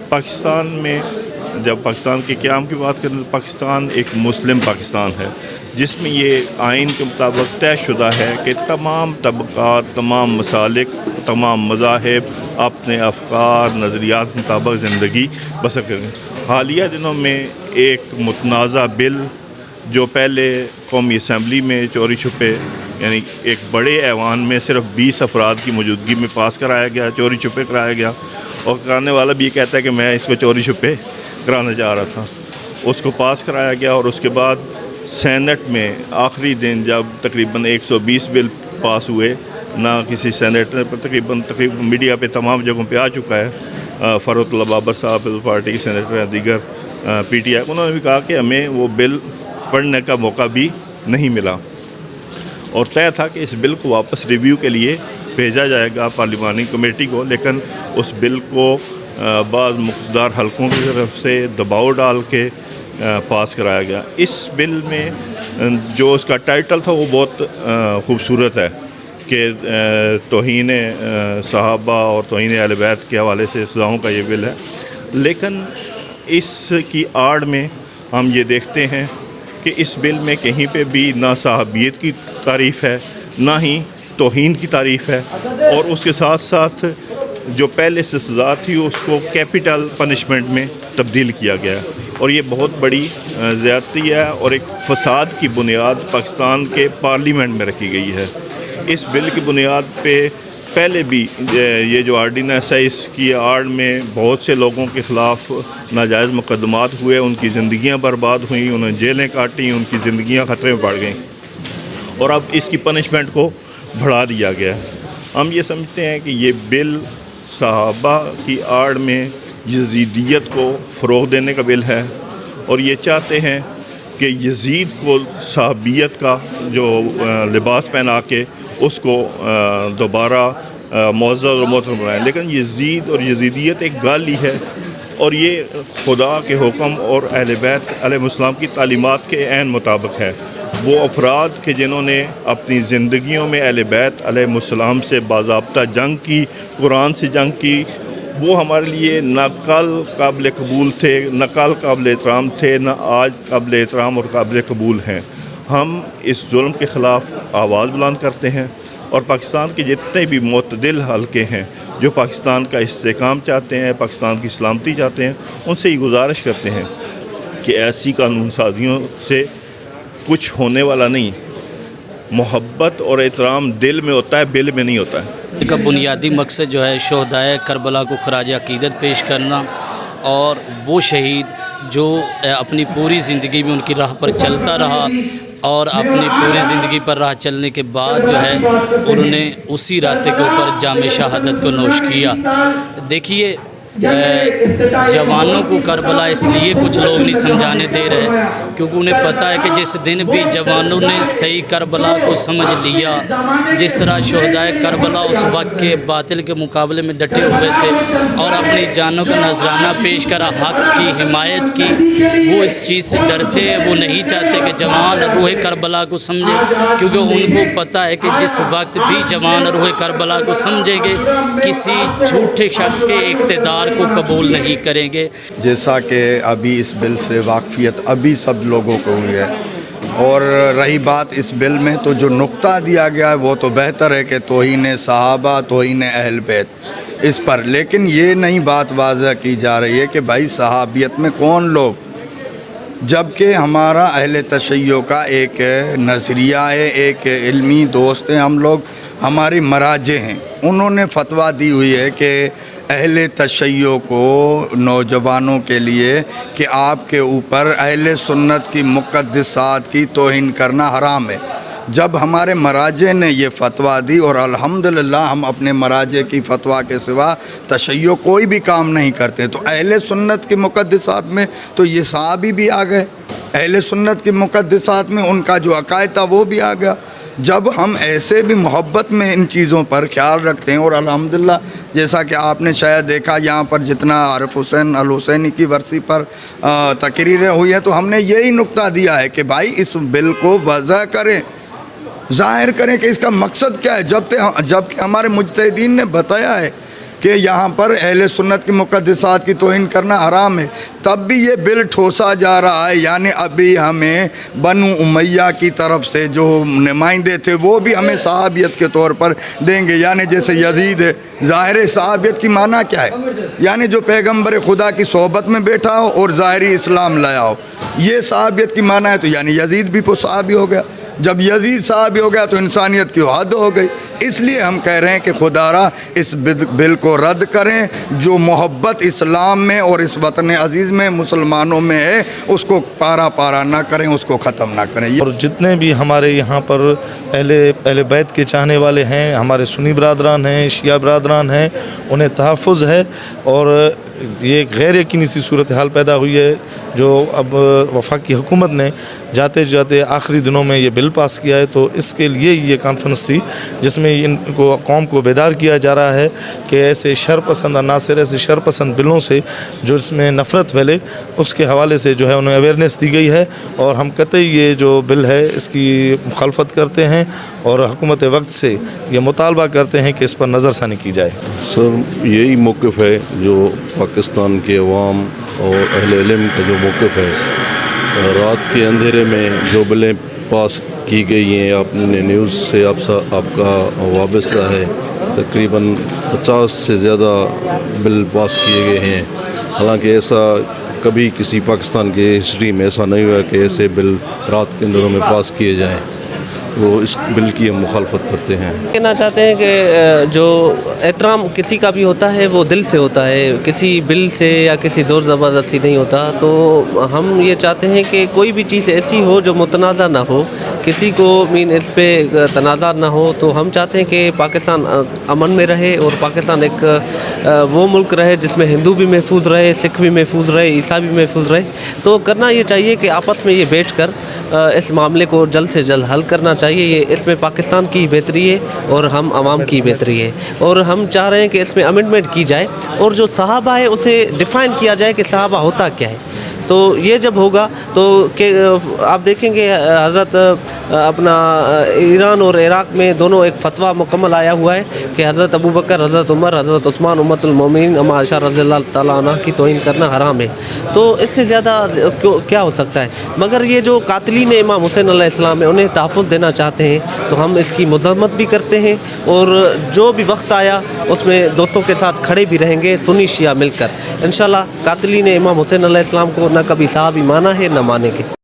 پاکستان میں جب پاکستان کے قیام کی بات کریں تو پاکستان ایک مسلم پاکستان ہے، جس میں یہ آئین کے مطابق طے شدہ ہے کہ تمام طبقات، تمام مسالک، تمام مذاہب اپنے افکار، نظریات کے مطابق زندگی بسر کریں۔ حالیہ دنوں میں ایک متنازع بل جو پہلے قومی اسمبلی میں چوری چھپے، یعنی ایک بڑے ایوان میں صرف 20 افراد کی موجودگی میں پاس کرایا گیا، چوری چھپے کرایا گیا، اور کرانے والا بھی یہ کہتا ہے کہ میں اس کو چوری چھپے کرانا چاہ رہا تھا۔ اس کو پاس کرایا گیا، اور اس کے بعد سینٹ میں آخری دن جب تقریباً 120 بل پاس ہوئے، نہ کسی سینیٹر پر تقریباً میڈیا پہ تمام جگہوں پہ آ چکا ہے، فاروق اللہ بابر صاحب پیپلز پارٹی کے سینیٹر ہیں، دیگر پی ٹی آئی، انہوں نے بھی کہا کہ ہمیں وہ بل پڑھنے کا موقع بھی نہیں ملا، اور طے تھا کہ اس بل کو واپس ریویو کے لیے بھیجا جائے گا پارلیمانی کمیٹی کو، لیکن اس بل کو بعض مقتدر حلقوں کی طرف سے دباؤ ڈال کے پاس کرایا گیا۔ اس بل میں جو اس کا ٹائٹل تھا وہ بہت خوبصورت ہے کہ توہین صحابہ اور توہین اہل بیت کے حوالے سے سزاؤں کا یہ بل ہے، لیکن اس کی آڑ میں ہم یہ دیکھتے ہیں کہ اس بل میں کہیں پہ بھی نہ صحابیت کی تعریف ہے، نہ ہی توہین کی تعریف ہے، اور اس کے ساتھ ساتھ جو پہلے سے سزا تھی اس کو کیپٹل پنشمنٹ میں تبدیل کیا گیا ہے، اور یہ بہت بڑی زیادتی ہے اور ایک فساد کی بنیاد پاکستان کے پارلیمنٹ میں رکھی گئی ہے۔ اس بل کی بنیاد پہ پہلے بھی یہ جو آرڈیننس ہے، اس کی آڑ میں بہت سے لوگوں کے خلاف ناجائز مقدمات ہوئے، ان کی زندگیاں برباد ہوئیں، انہیں جیلیں کاٹیں، ان کی زندگیاں خطرے میں پڑ گئیں، اور اب اس کی پنشمنٹ کو بڑھا دیا گیا ہے۔ ہم یہ سمجھتے ہیں کہ یہ بل صحابہ کی آڑ میں یزیدیت کو فروغ دینے کا بل ہے، اور یہ چاہتے ہیں کہ یزید کو صحابیت کا جو لباس پہنا کے اس کو دوبارہ معزز اور محترم بنائیں، لیکن یزید اور یزیدیت ایک گالی ہے، اور یہ خدا کے حکم اور اہل بیت علیہ السلام کی تعلیمات کے عین مطابق ہے۔ وہ افراد کہ جنہوں نے اپنی زندگیوں میں اہل بیت علیہ السلام سے باضابطہ جنگ کی، قرآن سے جنگ کی، وہ ہمارے لیے نہ کل قابل قبول تھے، نہ کل قابل احترام تھے، نہ آج قابل احترام اور قابل قبول ہیں۔ ہم اس ظلم کے خلاف آواز بلند کرتے ہیں، اور پاکستان کے جتنے بھی معتدل حلقے ہیں جو پاکستان کا استحکام چاہتے ہیں، پاکستان کی سلامتی چاہتے ہیں، ان سے یہ گزارش کرتے ہیں کہ ایسی قانون سازیوں سے کچھ ہونے والا نہیں۔ محبت اور احترام دل میں ہوتا ہے، بل میں نہیں ہوتا ہے۔ کا بنیادی مقصد جو ہے شہدائے کربلا کو خراج عقیدت پیش کرنا، اور وہ شہید جو اپنی پوری زندگی میں ان کی راہ پر چلتا رہا، اور اپنی پوری زندگی پر راہ چلنے کے بعد جو ہے انہوں نے اسی راستے کے اوپر جام شہادت کو نوش کیا۔ دیکھیے، جوانوں کو کربلا اس لیے کچھ لوگ نہیں سمجھانے دے رہے کیونکہ انہیں پتہ ہے کہ جس دن بھی جوانوں نے صحیح کربلا کو سمجھ لیا، جس طرح شہدائے کربلا اس وقت کے باطل کے مقابلے میں ڈٹے ہوئے تھے اور اپنی جانوں کا نذرانہ پیش کرا، حق کی حمایت کی، وہ اس چیز سے ڈرتے ہیں، وہ نہیں چاہتے کہ جوان روح کربلا کو سمجھے، کیونکہ ان کو پتہ ہے کہ جس وقت بھی جوان روح کربلا کو سمجھیں گے کسی جھوٹے شخص کے اقتدار کو قبول نہیں کریں گے۔ جیسا کہ ابھی اس بل سے واقفیت ابھی سب لوگوں کو ہوئی ہے، اور رہی بات اس بل میں تو جو نقطہ دیا گیا ہے وہ تو بہتر ہے کہ توہین صحابہ، توہین اہل بیت اس پر، لیکن یہ نہیں بات واضح کی جا رہی ہے کہ بھائی صحابیت میں کون لوگ، جبکہ ہمارا اہل تشیع کا ایک نظریہ ہے، ایک علمی دوست ہیں ہم لوگ، ہماری مراجع ہیں، انہوں نے فتویٰ دی ہوئی ہے کہ اہل تشیع کو نوجوانوں کے لیے کہ آپ کے اوپر اہل سنت کی مقدسات کی توہین کرنا حرام ہے۔ جب ہمارے مراجع نے یہ فتویٰ دی، اور الحمدللہ ہم اپنے مراجع کی فتویٰ کے سوا تشیع کوئی بھی کام نہیں کرتے، تو اہل سنت کی مقدسات میں تو یہ صحابی بھی آ گئے، اہل سنت کی مقدسات میں ان کا جو عقائد تھا وہ بھی آ گیا۔ جب ہم ایسے بھی محبت میں ان چیزوں پر خیال رکھتے ہیں، اور الحمدللہ جیسا کہ آپ نے شاید دیکھا یہاں پر جتنا عارف حسین الحسینی کی برسی پر تقریریں ہوئی ہیں، تو ہم نے یہی نقطہ دیا ہے کہ بھائی اس بل کو وضع کریں، ظاہر کریں کہ اس کا مقصد کیا ہے، جب کہ ہمارے مجتہدین نے بتایا ہے کہ یہاں پر اہل سنت کی مقدسات کی توہین کرنا حرام ہے، تب بھی یہ بل ٹھوسا جا رہا ہے. یعنی ابھی ہمیں بنو امیہ کی طرف سے جو نمائندے تھے وہ بھی ہمیں صحابیت کے طور پر دیں گے. یعنی جیسے یزید ہے، ظاہر صحابیت کی معنی کیا ہے؟ یعنی جو پیغمبر خدا کی صحبت میں بیٹھا ہو اور ظاہری اسلام لایا ہو، یہ صحابیت کی معنی ہے. تو یعنی یزید بھی صحابی ہو گیا. جب یزید صحابی ہو گیا تو انسانیت کی حد ہو گئی. اس لیے ہم کہہ رہے ہیں کہ خدا را اس بل کو رد کریں. جو محبت اسلام میں اور اس وطن عزیز میں مسلمانوں میں ہے اس کو پارا پارا نہ کریں، اس کو ختم نہ کریں. اور جتنے بھی ہمارے یہاں پر اہل بیت کے چاہنے والے ہیں، ہمارے سنی برادران ہیں، شیعہ برادران ہیں، انہیں تحفظ ہے. اور یہ ایک غیر یقینی سی صورتحال پیدا ہوئی ہے جو اب وفاقی حکومت نے جاتے جاتے آخری دنوں میں یہ بل پاس کیا ہے. تو اس کے لیے یہ کانفرنس تھی جس میں ان کو قوم کو بیدار کیا جا رہا ہے کہ ایسے شر پسند عناصر، ایسے شر پسند بلوں سے جو اس میں نفرت پھیلے، اس کے حوالے سے جو ہے انہیں اویئرنیس دی گئی ہے. اور ہم قطعی یہ جو بل ہے اس کی مخالفت کرتے ہیں اور حکومت وقت سے یہ مطالبہ کرتے ہیں کہ اس پر نظر ثانی کی جائے. سر یہی موقف ہے جو پاکستان کے عوام اور اہل علم کا جو موقف ہے. رات کے اندھیرے میں جو بلیں پاس کی گئی ہیں، آپ نے نیوز سے آپ کا وابستہ ہے، تقریباً 50 سے زیادہ بل پاس کیے گئے ہیں. حالانکہ ایسا کبھی کسی پاکستان کے ہسٹری میں ایسا نہیں ہوا کہ ایسے بل رات کے اندروں میں پاس کیے جائیں. وہ اس بل کی ہم مخالفت کرتے ہیں. کہنا چاہتے ہیں کہ جو احترام کسی کا بھی ہوتا ہے وہ دل سے ہوتا ہے، کسی بل سے یا کسی زور زبردستی نہیں ہوتا. تو ہم یہ چاہتے ہیں کہ کوئی بھی چیز ایسی ہو جو متنازع نہ ہو، کسی کو اس پہ تنازع نہ ہو. تو ہم چاہتے ہیں کہ پاکستان امن میں رہے اور پاکستان ایک وہ ملک رہے جس میں ہندو بھی محفوظ رہے، سکھ بھی محفوظ رہے، عیسیٰ بھی محفوظ رہے. تو کرنا یہ چاہیے کہ آپس میں یہ بیٹھ کر اس معاملے کو جلد سے جلد حل کرنا چاہیے. یہ اس میں پاکستان کی بہتری ہے اور ہم عوام کی بہتری ہے. اور ہم چاہ رہے ہیں کہ اس میں امنڈمنٹ کی جائے اور جو صحابہ ہے اسے ڈیفائن کیا جائے کہ صحابہ ہوتا کیا ہے. تو یہ جب ہوگا تو کہ آپ دیکھیں گے حضرت اپنا ایران اور عراق میں دونوں ایک فتویٰ مکمل آیا ہوا ہے کہ حضرت ابوبکر، حضرت عمر، حضرت عثمان امت المومنین اما عائشہ رضی اللہ تعالیٰ عنہ کی توہین کرنا حرام ہے. تو اس سے زیادہ کیا ہو سکتا ہے؟ مگر یہ جو قاتلین امام حسین علیہ السلام ہیں انہیں تحفظ دینا چاہتے ہیں تو ہم اس کی مذمت بھی کرتے ہیں. اور جو بھی وقت آیا اس میں دوستوں کے ساتھ کھڑے بھی رہیں گے سنی شیعہ مل کر. انشاءاللہ قاتلین امام حسین علیہ السلام کو نہ کبھی صحابی مانا ہے نہ مانے گے.